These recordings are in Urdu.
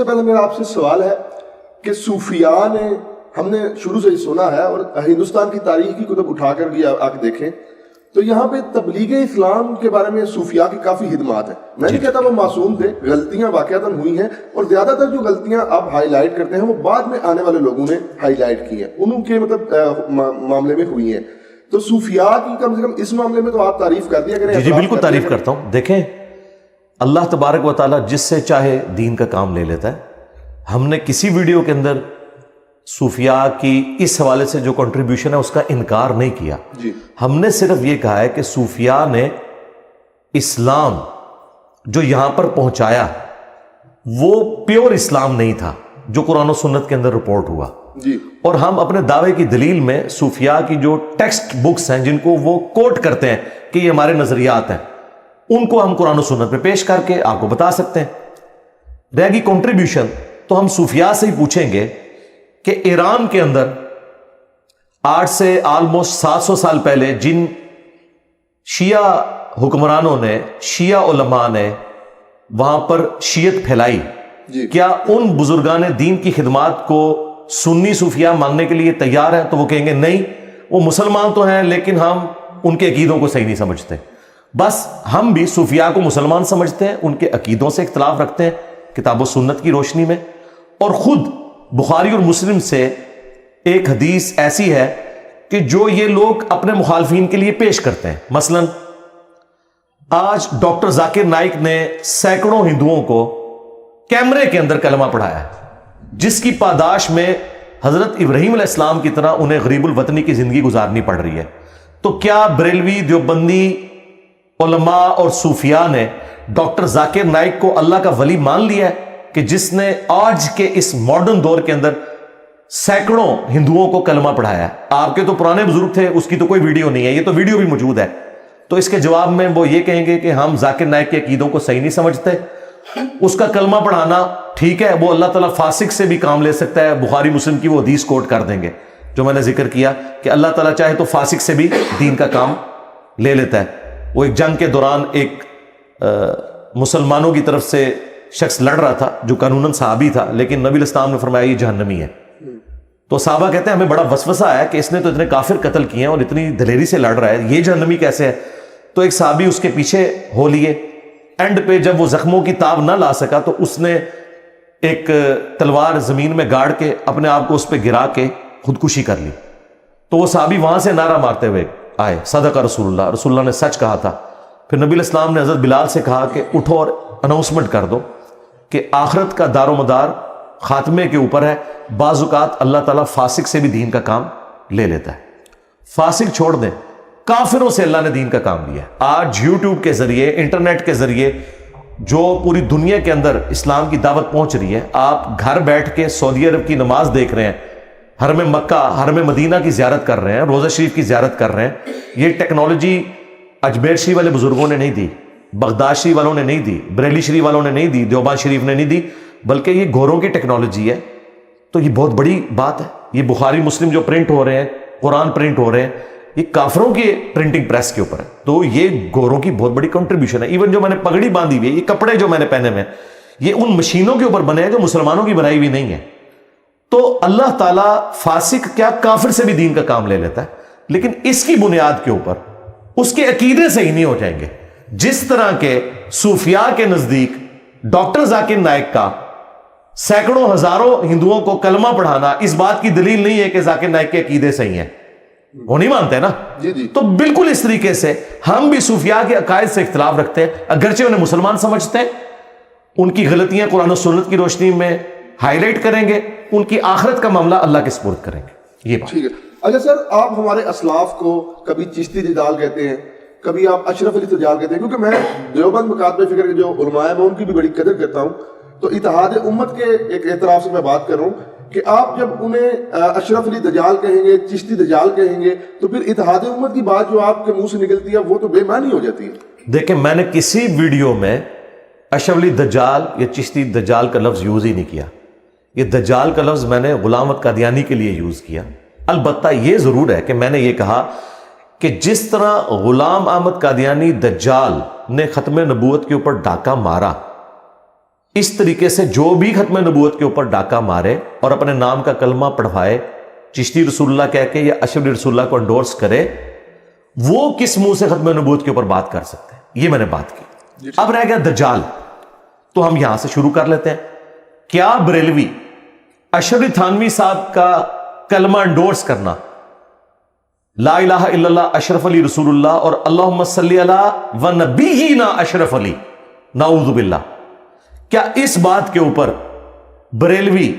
سے پہلے میرا آپ سے سوال ہے کہ صوفیاء نے، ہم نے شروع سے ہی سنا ہے اور ہندوستان کی تاریخ کی کتب اٹھا کر بھی آ کے دیکھیں تو یہاں پہ تبلیغ اسلام کے بارے میں صوفیاء کی کافی خدمات ہیں. میں نہیں کہتا وہ معصوم تھے، غلطیاں واقعتاً ہوئی ہیں، اور زیادہ تر جو غلطیاں آپ ہائی لائٹ کرتے ہیں وہ بعد میں آنے والے لوگوں نے ہائی لائٹ کی ہیں، ان کے مطلب معاملے میں ہوئی ہیں. تو صوفیاء کی کم سے کم اس معاملے میں تو آپ تعریف کر دیا کریں. جی بالکل تعریف کرتا ہوں. دیکھیں اللہ تبارک و تعالیٰ جس سے چاہے دین کا کام لے لیتا ہے. ہم نے کسی ویڈیو کے اندر صوفیاء کی اس حوالے سے جو کنٹریبیوشن ہے اس کا انکار نہیں کیا. ہم نے صرف یہ کہا ہے کہ صوفیاء نے اسلام جو یہاں پر پہنچایا وہ پیور اسلام نہیں تھا جو قرآن و سنت کے اندر رپورٹ ہوا. اور ہم اپنے دعوے کی دلیل میں صوفیاء کی جو ٹیکسٹ بکس ہیں جن کو وہ کوٹ کرتے ہیں کہ یہ ہمارے نظریات ہیں، ان کو ہم قرآن و سنت پہ پیش کر کے آپ کو بتا سکتے ہیں. رہ گی کنٹریبیوشن تو ہم صوفیاء سے ہی پوچھیں گے کہ ایران کے اندر آج سے آلموسٹ 700 سال پہلے جن شیعہ حکمرانوں نے، شیعہ علماء نے وہاں پر شیعت پھیلائی، کیا ان بزرگان دین کی خدمات کو سنی صوفیاء ماننے کے لیے تیار ہیں؟ تو وہ کہیں گے نہیں، وہ مسلمان تو ہیں لیکن ہم ان کے عقیدوں کو صحیح نہیں سمجھتے. بس ہم بھی صوفیاء کو مسلمان سمجھتے ہیں، ان کے عقیدوں سے اختلاف رکھتے ہیں کتاب و سنت کی روشنی میں. اور خود بخاری اور مسلم سے ایک حدیث ایسی ہے کہ جو یہ لوگ اپنے مخالفین کے لیے پیش کرتے ہیں. مثلا آج ڈاکٹر ذاکر نائک نے سینکڑوں ہندوؤں کو کیمرے کے اندر کلمہ پڑھایا ہے، جس کی پاداش میں حضرت ابراہیم علیہ السلام کی طرح انہیں غریب الوطنی کی زندگی گزارنی پڑ رہی ہے. تو کیا بریلوی، دیوبندی علماء اور صوفیاء نے ڈاکٹر ذاکر نائک کو اللہ کا ولی مان لیا ہے کہ جس نے آج کے اس ماڈرن دور کے اندر سینکڑوں ہندوؤں کو کلمہ پڑھایا ہے؟ آپ کے تو پرانے بزرگ تھے، اس کی تو کوئی ویڈیو نہیں ہے، یہ تو ویڈیو بھی موجود ہے. تو اس کے جواب میں وہ یہ کہیں گے کہ ہم ذاکر نائک کے عقیدوں کو صحیح نہیں سمجھتے. اس کا کلمہ پڑھانا ٹھیک ہے، وہ اللہ تعالیٰ فاسق سے بھی کام لے سکتا ہے. بخاری مسلم کی وہ حدیث کوٹ کر دیں گے جو میں نے ذکر کیا کہ اللہ تعالیٰ چاہے تو فاسق سے بھی دین کا کام لے لیتا ہے. وہ ایک جنگ کے دوران ایک مسلمانوں کی طرف سے شخص لڑ رہا تھا جو قانوناً صحابی تھا، لیکن نبی علیہ السلام نے فرمایا یہ جہنمی ہے. تو صحابہ کہتے ہیں ہمیں بڑا وسوسہ ہے کہ اس نے تو اتنے کافر قتل کیے ہیں اور اتنی دلیری سے لڑ رہا ہے، یہ جہنمی کیسے ہے؟ تو ایک صحابی اس کے پیچھے ہو لیے. اینڈ پہ جب وہ زخموں کی تاب نہ لا سکا تو اس نے ایک تلوار زمین میں گاڑ کے اپنے آپ کو اس پہ گرا کے خودکشی کر لی. تو وہ صحابی وہاں سے نعرہ مارتے ہوئے آئے صدق رسول اللہ، رسول اللہ نے سچ کہا تھا. پھر نبی علیہ السلام نے حضرت بلال سے کہا کہ اٹھو اور اناؤنسمنٹ کر دو کہ آخرت کا دار و مدار خاتمے کے اوپر ہے. بعض اوقات اللہ تعالیٰ فاسق سے بھی دین کا کام لے لیتا ہے. فاسق چھوڑ دیں، کافروں سے اللہ نے دین کا کام لیا ہے. آج یوٹیوب کے ذریعے، انٹرنیٹ کے ذریعے جو پوری دنیا کے اندر اسلام کی دعوت پہنچ رہی ہے، آپ گھر بیٹھ کے سعودی عرب کی نماز دیکھ رہے ہیں، حرم مکہ، حرم مدینہ کی زیارت کر رہے ہیں، روزہ شریف کی زیارت کر رہے ہیں. یہ ٹیکنالوجی اجمیر شریف والے بزرگوں نے نہیں دی، بغداد شریف والوں نے نہیں دی، بریلی شریف والوں نے نہیں دی، دیوبند شریف نے نہیں دی، بلکہ یہ گوروں کی ٹیکنالوجی ہے. تو یہ بہت بڑی بات ہے. یہ بخاری مسلم جو پرنٹ ہو رہے ہیں، قرآن پرنٹ ہو رہے ہیں، یہ کافروں کی پرنٹنگ پریس کے اوپر ہے. تو یہ گوروں کی بہت بڑی کنٹریبیوشن ہے. ایون جو میں نے پگڑی باندھی ہوئی ہے، یہ کپڑے جو میں نے پہنے ہوئے ہیں، یہ ان مشینوں کے اوپر بنے ہیں جو مسلمانوں کی بنائی ہوئی نہیں ہے. تو اللہ تعالیٰ فاسق کیا کافر سے بھی دین کا کام لے لیتا ہے، لیکن اس کی بنیاد کے اوپر اس کے عقیدے صحیح نہیں ہو جائیں گے. جس طرح کے صوفیاء کے نزدیک ڈاکٹر ذاکر نائک کا سینکڑوں ہزاروں ہندوؤں کو کلمہ پڑھانا اس بات کی دلیل نہیں ہے کہ ذاکر نائک کے عقیدے صحیح ہیں، وہ نہیں مانتے نا. تو بالکل اس طریقے سے ہم بھی صوفیاء کے عقائد سے اختلاف رکھتے ہیں، اگرچہ انہیں مسلمان سمجھتے ہیں. ان کی غلطیاں قرآن و سنت کی روشنی میں ہائی لائٹ کریں گے، ان کی آخرت کا معاملہ اللہ کے سپرد کریں گے. یہ بات ٹھیک ہے. اچھا سر، آپ ہمارے اسلاف کو کبھی چشتی دجال کہتے ہیں، کبھی آپ اشرف علی دجال کہتے ہیں، کیونکہ میں دیوبند مکاتب فکر کے جو علماء ہیں میں ان کی بھی بڑی قدر کرتا ہوں. تو اتحاد امت کے ایک اعتراف سے میں بات کر رہا ہوں کہ آپ جب انہیں اشرف علی دجال کہیں گے، چشتی دجال کہیں گے، تو پھر اتحاد امت کی بات جو آپ کے منہ سے نکلتی ہے وہ تو بے معنی ہو جاتی ہے. دیکھیں، میں نے کسی ویڈیو میں اشرف علی دجال یا چشتی دجال کا لفظ یوز ہی نہیں کیا. یہ دجال کا لفظ میں نے غلام احمد قادیانی کے لیے یوز کیا. البتہ یہ ضرور ہے کہ میں نے یہ کہا کہ جس طرح غلام احمد قادیانی دجال نے ختم نبوت کے اوپر ڈاکہ مارا، اس طریقے سے جو بھی ختم نبوت کے اوپر ڈاکہ مارے اور اپنے نام کا کلمہ پڑھوائے، چشتی رسول اللہ کہہ کے یا اشرفی رسول اللہ کو انڈورس کرے، وہ کس منہ سے ختم نبوت کے اوپر بات کر سکتے ہیں؟ یہ میں نے بات کی۔ اب رہ گیا دجال، تو ہم یہاں سے شروع کر لیتے ہیں۔ کیا بریلوی اشرفی تھانوی صاحب کا کلمہ انڈورس کرنا، لا الہ الا اللہ اشرف علی رسول اللہ اور اللہم صلی علی و نبینا اشرف علی، نعوذ باللہ، کیا اس بات کے اوپر بریلوی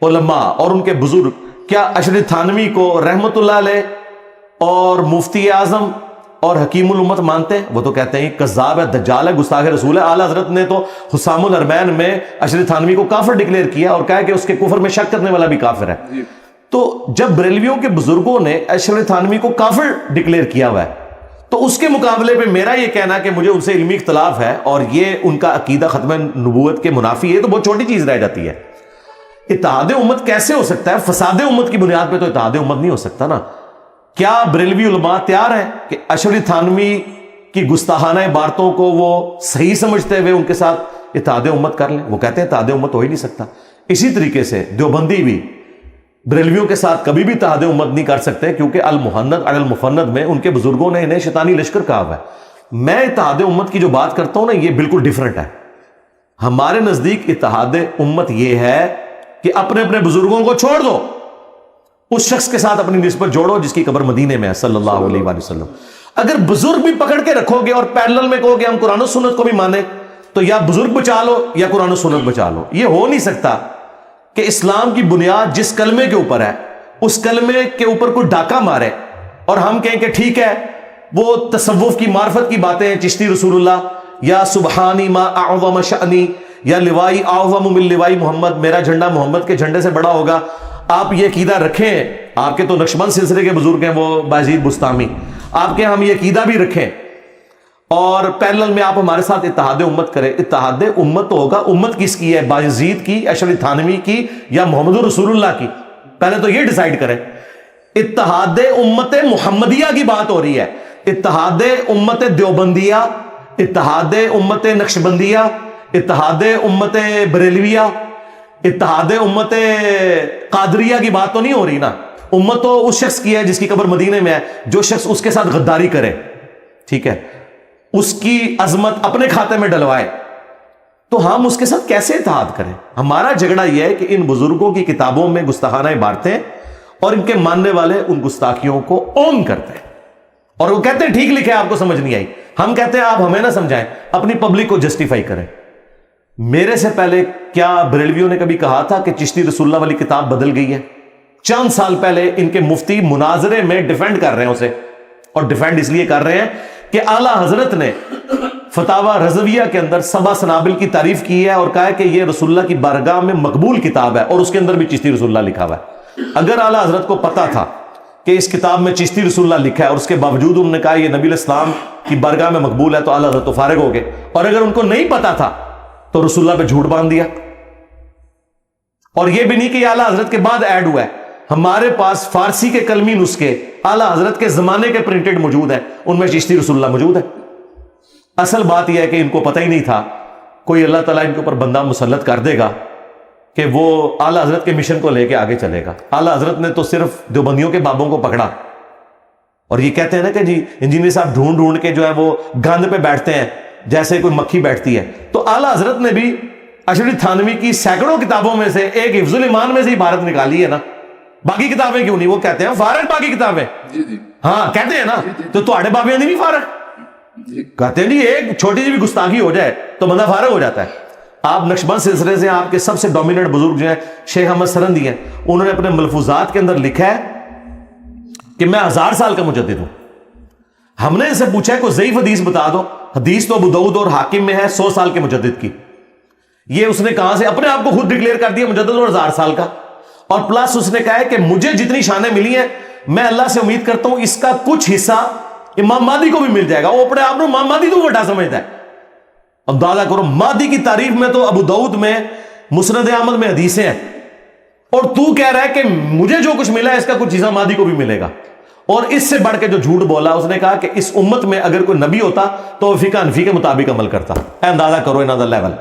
علماء اور ان کے بزرگ کیا اشرف تھانوی کو رحمت اللہ علیہ اور مفتی اعظم اور حکیم الامت مانتے ہیں؟ وہ تو کہتے ہیں کذاب ہے، دجال ہے، گستاخ رسول ہے۔ اعلیٰ حضرت نے تو حسام الحرمین میں اشرف تھانوی کو کافر ڈکلیئر کیا اور کہا کہ اس کے کفر میں شک کرنے والا بھی کافر ہے۔ تو جب بریلویوں کے بزرگوں نے اشرف تھانوی کو کافر ڈکلیئر کیا ہوا ہے، تو اس کے مقابلے پہ میرا یہ کہنا کہ مجھے ان سے علمی اختلاف ہے اور یہ ان کا عقیدہ ختم نبوت کے منافی ہے، تو بہت چھوٹی چیز رہ جاتی ہے۔ اتحاد امت کیسے ہو سکتا ہے؟ فساد امت کی بنیاد پہ تو اتحاد امت نہیں ہو سکتا نا۔ کیا بریلوی علماء تیار ہیں کہ اشرف تھانوی کی گستاخانہ عبارتوں کو وہ صحیح سمجھتے ہوئے ان کے ساتھ اتحاد امت کر لیں؟ وہ کہتے ہیں اتحاد امت ہو ہی نہیں سکتا۔ اسی طریقے سے دیوبندی بھی بریلویوں کے ساتھ کبھی بھی اتحاد امت نہیں کر سکتے، کیونکہ المحند علی المفند میں ان کے بزرگوں نے انہیں شیطانی لشکر کہا ہوا ہے۔ میں اتحاد امت کی جو بات کرتا ہوں نا، یہ بالکل ڈیفرنٹ ہے۔ ہمارے نزدیک اتحاد امت یہ ہے کہ اپنے اپنے بزرگوں کو چھوڑ دو، اس شخص کے ساتھ اپنی نسبت جوڑو جس کی قبر مدینے میں ہے صلی اللہ علیہ وآلہ وسلم۔ اگر بزرگ بھی پکڑ کے رکھو گے اور پیرلل میں کہو گے ہم قرآن و سنت کو بھی مانیں، تو یا بزرگ بچا لو یا قرآن و سنت بچا لو۔ یہ ہو نہیں سکتا کہ اسلام کی بنیاد جس کلمے کے اوپر ہے، اس کلمے کے اوپر کوئی ڈاکہ مارے اور ہم کہیں کہ ٹھیک ہے وہ تصوف کی معرفت کی باتیں ہیں، چشتی رسول اللہ یا سبحانی ما اعظم شأنی یا لوائی اعظم من لوائی محمد، میرا جھنڈا محمد کے جھنڈے سے بڑا ہوگا، آپ یہ عقیدہ رکھیں۔ آپ کے تو نقشبند سلسلے کے بزرگ ہیں وہ بازید بستامی، آپ کے ہم یہ عقیدہ بھی رکھیں اور پیرلل میں آپ ہمارے ساتھ اتحاد امت کریں۔ اتحاد امت تو ہوگا، امت کس کی ہے؟ بازید کی، اشرف تھانوی کی یا محمد رسول اللہ کی؟ پہلے تو یہ ڈیسائیڈ کریں۔ اتحاد امت محمدیہ کی بات ہو رہی ہے، اتحاد امت دیوبندیہ، اتحاد امت نقشبندیہ، اتحاد امت بریلویہ، اتحاد امت قادریہ کی بات تو نہیں ہو رہی نا۔ امت تو اس شخص کی ہے جس کی قبر مدینے میں ہے، جو شخص اس کے ساتھ غداری کرے، ٹھیک ہے، اس کی عظمت اپنے کھاتے میں ڈلوائے، تو ہم اس کے ساتھ کیسے اتحاد کریں؟ ہمارا جھگڑا یہ ہے کہ ان بزرگوں کی کتابوں میں گستاخانہ عبارتیں اور ان کے ماننے والے ان گستاخیوں کو اون کرتے ہیں اور وہ کہتے ہیں ٹھیک لکھے، آپ کو سمجھ نہیں آئی۔ ہم کہتے ہیں آپ ہمیں نہ سمجھائیں، اپنی پبلک کو جسٹیفائی کریں۔ میرے سے پہلے کیا بریلویوں نے کبھی کہا تھا کہ چشتی رسول اللہ والی کتاب بدل گئی ہے؟ چند سال پہلے ان کے مفتی مناظرے میں ڈیفینڈ کر رہے ہیں اسے، اور ڈیفینڈ اس لیے کر رہے ہیں کہ اعلیٰ حضرت نے فتاوی رضویہ کے اندر سبع سنابل کی تعریف کی ہے اور کہا ہے کہ یہ رسول اللہ کی بارگاہ میں مقبول کتاب ہے، اور اس کے اندر بھی چشتی رسول اللہ لکھا ہوا ہے۔ اگر اعلیٰ حضرت کو پتا تھا کہ اس کتاب میں چشتی رسول اللہ لکھا ہے اور اس کے باوجود انہوں نے کہا یہ نبی الاسلام کی بارگاہ میں مقبول ہے، تو اعلیٰ حضرت تو فارغ ہو گئے۔ اور اگر ان کو نہیں پتا تھا تو رسول اللہ پہ جھوٹ باندھ دیا، اور یہ بھی نہیں کہ یہ اعلیٰ حضرت کے بعد ایڈ ہوا ہے۔ ہمارے پاس فارسی کے کلمی نسخے اعلیٰ حضرت کے زمانے کے پرنٹڈ موجود ہیں، ان میں چشتی رسول اللہ موجود ہے۔ اصل بات یہ ہے کہ ان کو پتہ ہی نہیں تھا، کوئی اللہ تعالیٰ ان کے اوپر بندہ مسلط کر دے گا کہ وہ اعلیٰ حضرت کے مشن کو لے کے آگے چلے گا۔ اعلیٰ حضرت نے تو صرف دیوبندیوں کے بابوں کو پکڑا، اور یہ کہتے ہیں نا کہ جی انجینئر صاحب ڈھونڈ ڈھونڈ کے جو ہے وہ گند پہ بیٹھتے ہیں جیسے کوئی مکھی بیٹھتی ہے، تو اعلیٰ حضرت نے بھی اشرف تھانوی کی سینکڑوں کتابوں میں سے ایک حفظ الایمان میں سے عبارت نکالی ہے نا، باقی کتابیں کیوں نہیں؟ وہ کہتے ہیں فارغ باقی کتابیں، ہاں کہتے ہیں نا، تو تھوڑے بابے نہیں فارغ، کہتے ہیں جی ایک چھوٹی سی بھی گستاخی ہو جائے تو بندہ فارغ ہو جاتا ہے۔ آپ نقشبند سلسلے سے آپ کے سب سے ڈومیننٹ بزرگ جو ہیں شیخ احمد سرندی ہیں، انہوں نے اپنے ملفوظات کے اندر لکھا ہے کہ میں 1000 سال کا مجدد ہوں۔ ہم نے ان سے پوچھا ہے کوئی ضعیف حدیث بتا دو، حدیث تو ابو داؤد اور حاکم میں ہے 100 سال کے مجدد کی، یہ اس نے کہاں سے اپنے آپ کو خود ڈکلیئر کر دیا مجدد اور 1000 سال کا، اور پلس اس نے کہا ہے کہ مجھے جتنی شانیں ملی ہیں میں اللہ سے امید کرتا ہوں اس کا کچھ حصہ امام مہدی کو بھی مل جائے گا۔ وہ اپنے آپ کو امام مہدی تو بڑا سمجھتا ہے۔ اندازہ کرو، مہدی کی تعریف میں تو ابو داؤد میں مسند احمد میں حدیثیں ہیں، اور تو کہہ رہا ہے کہ مجھے جو کچھ ملا ہے اس کا کچھ حصہ مہدی کو بھی ملے گا۔ اور اس سے بڑھ کے جو جھوٹ بولا، اس نے کہا کہ اس امت میں اگر کوئی نبی ہوتا تو وہ فقہ حنفی کے مطابق عمل کرتا۔ اندازہ کرو انہاں دا لیول۔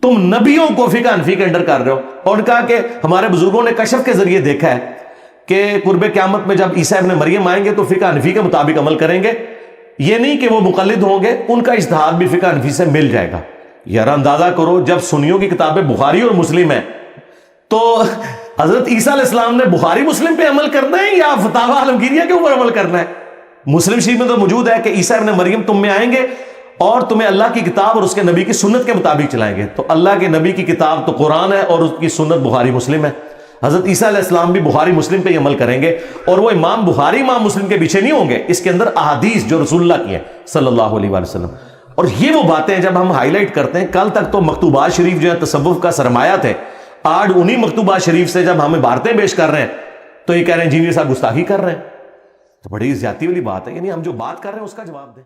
تم نبیوں کو فقہ حنفی کے انڈر کر رہے ہو. اور کہا کہ ہمارے بزرگوں نے کشف کے ذریعے دیکھا ہے کہ قرب قیامت میں جب عیسیٰ ابن مریم آئیں گے تو فقہ حنفی کے مطابق عمل کریں گے. یہ نہیں کہ وہ مقلد ہوں گے, ان کا اجتہاد بھی فقہ حنفی سے مل جائے گا. یار اندازہ کرو, جب سنیوں کی کتابیں بخاری اور مسلم ہیں تو حضرت عیسیٰ علیہ السلام نے بخاری مسلم پہ عمل کرنا ہے یا فتاوی عالمگیریہ کے اوپر عمل کرنا ہے؟ مسلم شریف میں تو موجود ہے کہ عیسیٰ ابن مریم تم میں آئیں گے اور تمہیں اللہ کی کتاب اور اس کے نبی کی سنت کے مطابق چلائیں گے. تو اللہ کے نبی کی کتاب تو قرآن ہے اور اس کی سنت بخاری مسلم ہے. حضرت عیسیٰ علیہ السلام بھی بخاری مسلم پہ ہی عمل کریں گے, اور وہ امام بخاری امام مسلم کے پیچھے نہیں ہوں گے. اس کے اندر احادیث جو رسول اللہ کی ہیں صلی اللہ علیہ وآلہ وسلم. اور یہ وہ باتیں جب ہم ہائی لائٹ کرتے ہیں, کل تک تو مکتوبات شریف جو ہے تصوف کا سرمایہ تھے, آج انہی مکتوبات شریف سے جب ہمیں عبارتیں پیش کر رہے ہیں تو یہ کہہ رہے ہیں انجینئر صاحب گستاخی کر رہے ہیں. تو بڑی زیادتی والی بات ہے. یعنی ہم جو بات کر رہے ہیں اس کا جواب دیں.